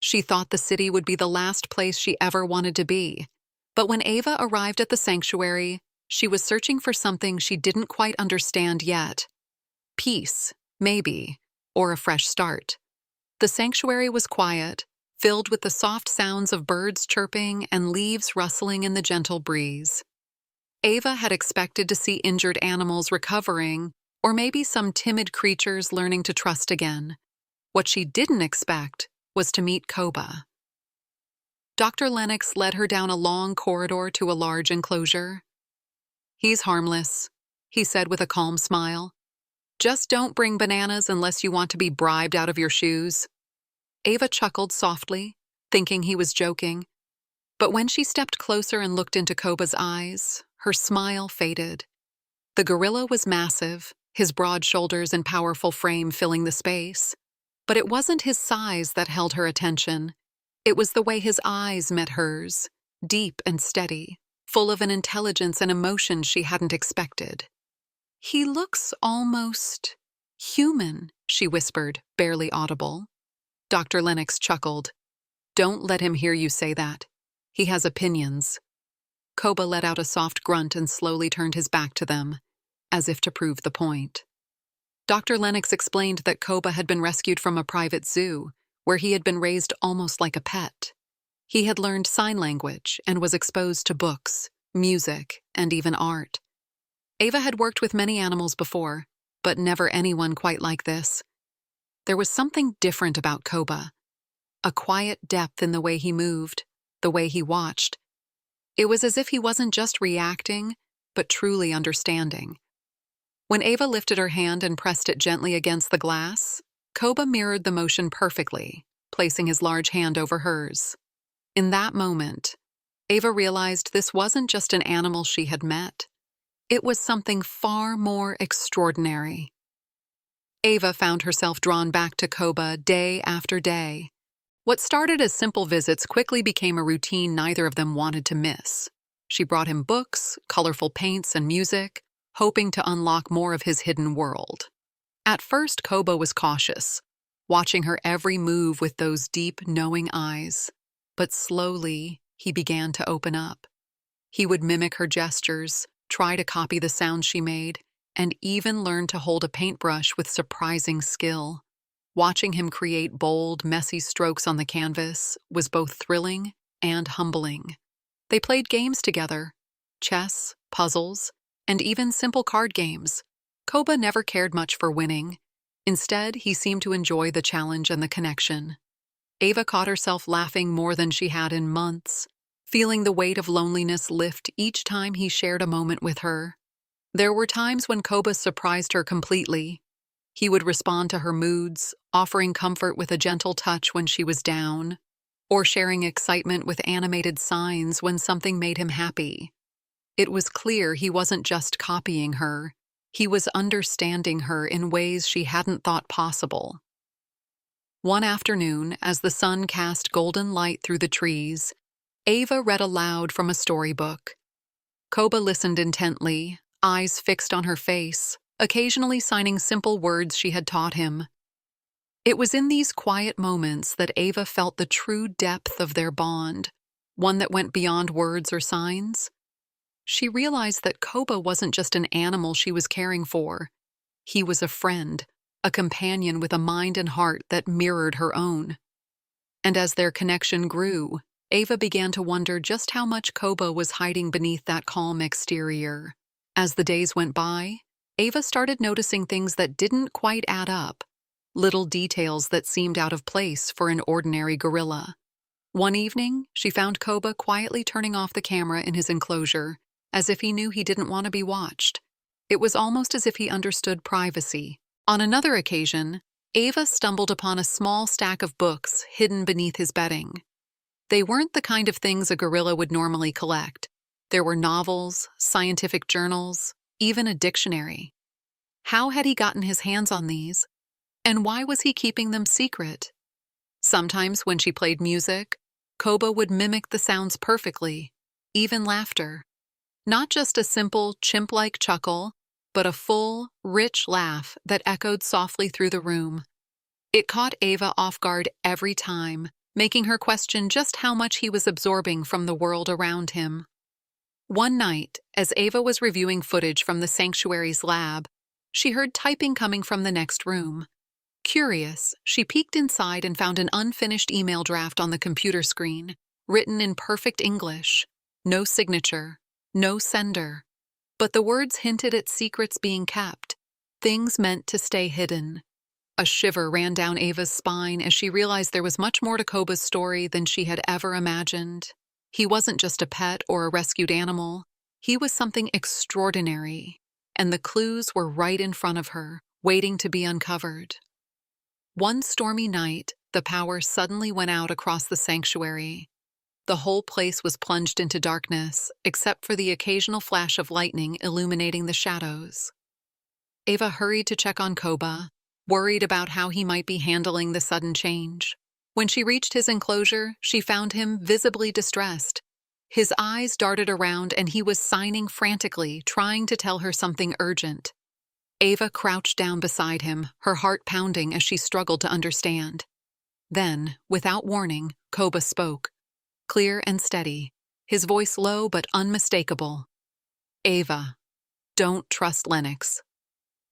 She thought the city would be the last place she ever wanted to be. But when Ava arrived at the sanctuary, she was searching for something she didn't quite understand yet. Peace, maybe, or a fresh start. The sanctuary was quiet, filled with the soft sounds of birds chirping and leaves rustling in the gentle breeze. Ava had expected to see injured animals recovering, or maybe some timid creatures learning to trust again. What she didn't expect was to meet Koba. Dr. Lennox led her down a long corridor to a large enclosure. "He's harmless," he said with a calm smile. "Just don't bring bananas unless you want to be bribed out of your shoes." Ava chuckled softly, thinking he was joking. But when she stepped closer and looked into Koba's eyes, her smile faded. The gorilla was massive, his broad shoulders and powerful frame filling the space. But it wasn't his size that held her attention. It was the way his eyes met hers, deep and steady, full of an intelligence and emotion she hadn't expected. "He looks almost human," she whispered, barely audible. Dr. Lennox chuckled. "Don't let him hear you say that. He has opinions." Koba let out a soft grunt and slowly turned his back to them, as if to prove the point. Dr. Lennox explained that Koba had been rescued from a private zoo, where he had been raised almost like a pet. He had learned sign language and was exposed to books, music, and even art. Ava had worked with many animals before, but never anyone quite like this. There was something different about Koba, a quiet depth in the way he moved, the way he watched. It was as if he wasn't just reacting, but truly understanding. When Ava lifted her hand and pressed it gently against the glass, Koba mirrored the motion perfectly, placing his large hand over hers. In that moment, Ava realized this wasn't just an animal she had met. It was something far more extraordinary. Ava found herself drawn back to Koba day after day. What started as simple visits quickly became a routine neither of them wanted to miss. She brought him books, colorful paints, and music, hoping to unlock more of his hidden world. At first, Koba was cautious, watching her every move with those deep, knowing eyes. But slowly, he began to open up. He would mimic her gestures, try to copy the sounds she made, and even learn to hold a paintbrush with surprising skill. Watching him create bold, messy strokes on the canvas was both thrilling and humbling. They played games together, chess, puzzles, and even simple card games. Koba never cared much for winning. Instead, he seemed to enjoy the challenge and the connection. Ava caught herself laughing more than she had in months, feeling the weight of loneliness lift each time he shared a moment with her. There were times when Koba surprised her completely. He would respond to her moods, offering comfort with a gentle touch when she was down, or sharing excitement with animated signs when something made him happy. It was clear he wasn't just copying her, he was understanding her in ways she hadn't thought possible. One afternoon, as the sun cast golden light through the trees, Ava read aloud from a storybook. Koba listened intently, eyes fixed on her face, occasionally signing simple words she had taught him. It was in these quiet moments that Ava felt the true depth of their bond, one that went beyond words or signs. She realized that Koba wasn't just an animal she was caring for. He was a friend, a companion with a mind and heart that mirrored her own. And as their connection grew, Ava began to wonder just how much Koba was hiding beneath that calm exterior. As the days went by, Ava started noticing things that didn't quite add up, little details that seemed out of place for an ordinary gorilla. One evening, she found Koba quietly turning off the camera in his enclosure, as if he knew he didn't want to be watched. It was almost as if he understood privacy. On another occasion, Ava stumbled upon a small stack of books hidden beneath his bedding. They weren't the kind of things a gorilla would normally collect. There were novels, scientific journals, even a dictionary. How had he gotten his hands on these? And why was he keeping them secret? Sometimes when she played music, Koba would mimic the sounds perfectly, even laughter. Not just a simple, chimp-like chuckle, but a full, rich laugh that echoed softly through the room. It caught Ava off guard every time, making her question just how much he was absorbing from the world around him. One night, as Ava was reviewing footage from the sanctuary's lab, she heard typing coming from the next room. Curious, she peeked inside and found an unfinished email draft on the computer screen, written in perfect English. No signature, no sender. But the words hinted at secrets being kept, things meant to stay hidden. A shiver ran down Ava's spine as she realized there was much more to Koba's story than she had ever imagined. He wasn't just a pet or a rescued animal. He was something extraordinary, and the clues were right in front of her, waiting to be uncovered. One stormy night, the power suddenly went out across the sanctuary. The whole place was plunged into darkness, except for the occasional flash of lightning illuminating the shadows. Ava hurried to check on Koba, worried about how he might be handling the sudden change. When she reached his enclosure, she found him visibly distressed. His eyes darted around and he was signing frantically, trying to tell her something urgent. Ava crouched down beside him, her heart pounding as she struggled to understand. Then, without warning, Koba spoke. Clear and steady, his voice low but unmistakable. "Ava, don't trust Lennox."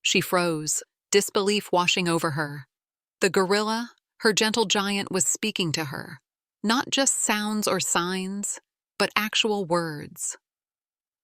She froze, disbelief washing over her. The gorilla, her gentle giant, was speaking to her. Not just sounds or signs, but actual words.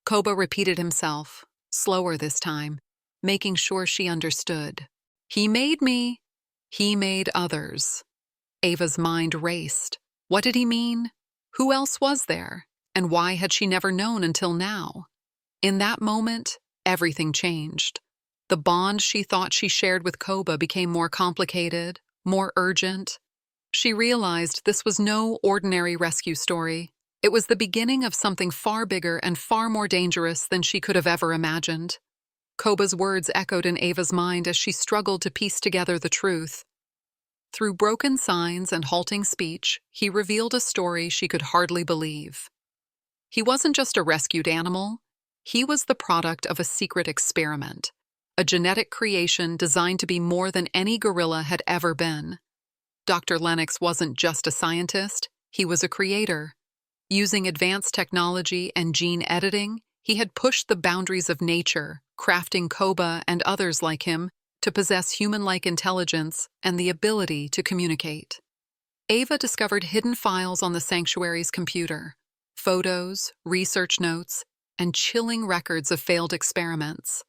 Koba repeated himself, slower this time, making sure she understood. "He made me. He made others." Ava's mind raced. What did he mean? Who else was there? And why had she never known until now? In that moment, everything changed. The bond she thought she shared with Koba became more complicated, more urgent. She realized this was no ordinary rescue story. It was the beginning of something far bigger and far more dangerous than she could have ever imagined. Koba's words echoed in Ava's mind as she struggled to piece together the truth. Through broken signs and halting speech, he revealed a story she could hardly believe. He wasn't just a rescued animal. He was the product of a secret experiment, a genetic creation designed to be more than any gorilla had ever been. Dr. Lennox wasn't just a scientist, he was a creator. Using advanced technology and gene editing, he had pushed the boundaries of nature, crafting Koba and others like him to possess human-like intelligence and the ability to communicate. Ava discovered hidden files on the sanctuary's computer, photos, research notes, and chilling records of failed experiments.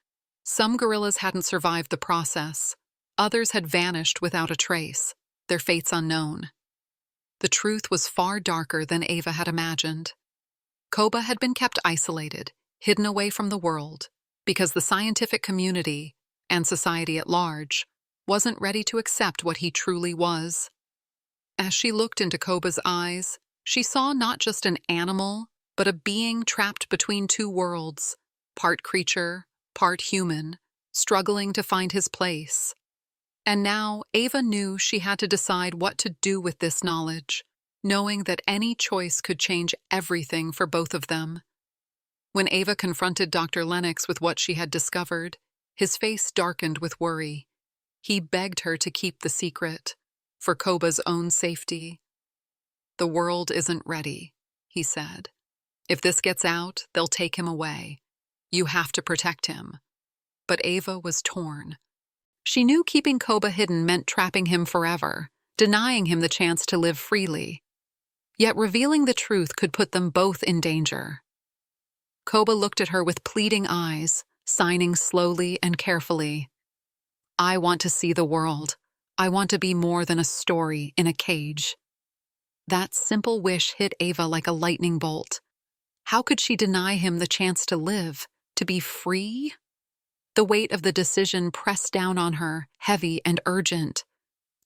Some gorillas hadn't survived the process. Others had vanished without a trace, their fates unknown. The truth was far darker than Ava had imagined. Koba had been kept isolated, hidden away from the world, because the scientific community, and society at large, wasn't ready to accept what he truly was. As she looked into Koba's eyes, she saw not just an animal, but a being trapped between two worlds, part creature, part human, struggling to find his place. And now Ava knew she had to decide what to do with this knowledge, knowing that any choice could change everything for both of them. When Ava confronted Dr. Lennox with what she had discovered, his face darkened with worry. He begged her to keep the secret, for Koba's own safety. "The world isn't ready," he said. "If this gets out, they'll take him away. You have to protect him." But Ava was torn. She knew keeping Koba hidden meant trapping him forever, denying him the chance to live freely. Yet revealing the truth could put them both in danger. Koba looked at her with pleading eyes, signing slowly and carefully. "I want to see the world. I want to be more than a story in a cage." That simple wish hit Ava like a lightning bolt. How could she deny him the chance to live, to be free? The weight of the decision pressed down on her, heavy and urgent.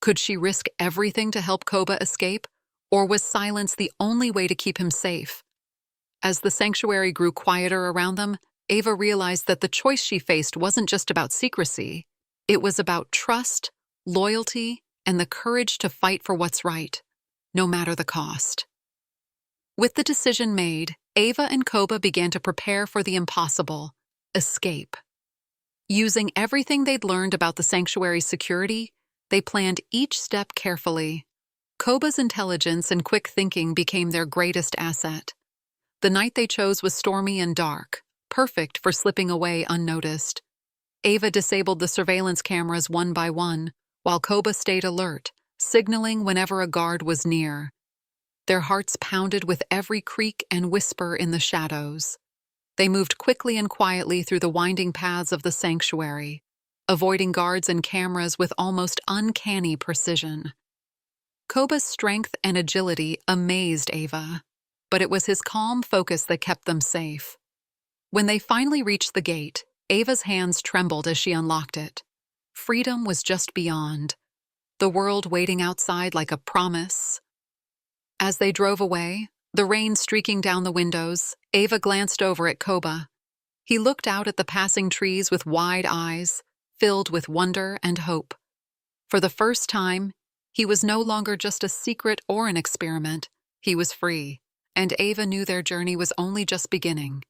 Could she risk everything to help Koba escape, or was silence the only way to keep him safe? As the sanctuary grew quieter around them, Ava realized that the choice she faced wasn't just about secrecy. It was about trust, loyalty, and the courage to fight for what's right, no matter the cost. With the decision made, Ava and Koba began to prepare for the impossible: escape. Using everything they'd learned about the sanctuary's security, they planned each step carefully. Koba's intelligence and quick thinking became their greatest asset. The night they chose was stormy and dark, perfect for slipping away unnoticed. Ava disabled the surveillance cameras one by one, while Koba stayed alert, signaling whenever a guard was near. Their hearts pounded with every creak and whisper in the shadows. They moved quickly and quietly through the winding paths of the sanctuary, avoiding guards and cameras with almost uncanny precision. Koba's strength and agility amazed Ava, but it was his calm focus that kept them safe. When they finally reached the gate, Ava's hands trembled as she unlocked it. Freedom was just beyond, the world waiting outside like a promise. As they drove away, the rain streaking down the windows, Ava glanced over at Koba. He looked out at the passing trees with wide eyes, filled with wonder and hope. For the first time, he was no longer just a secret or an experiment. He was free, and Ava knew their journey was only just beginning.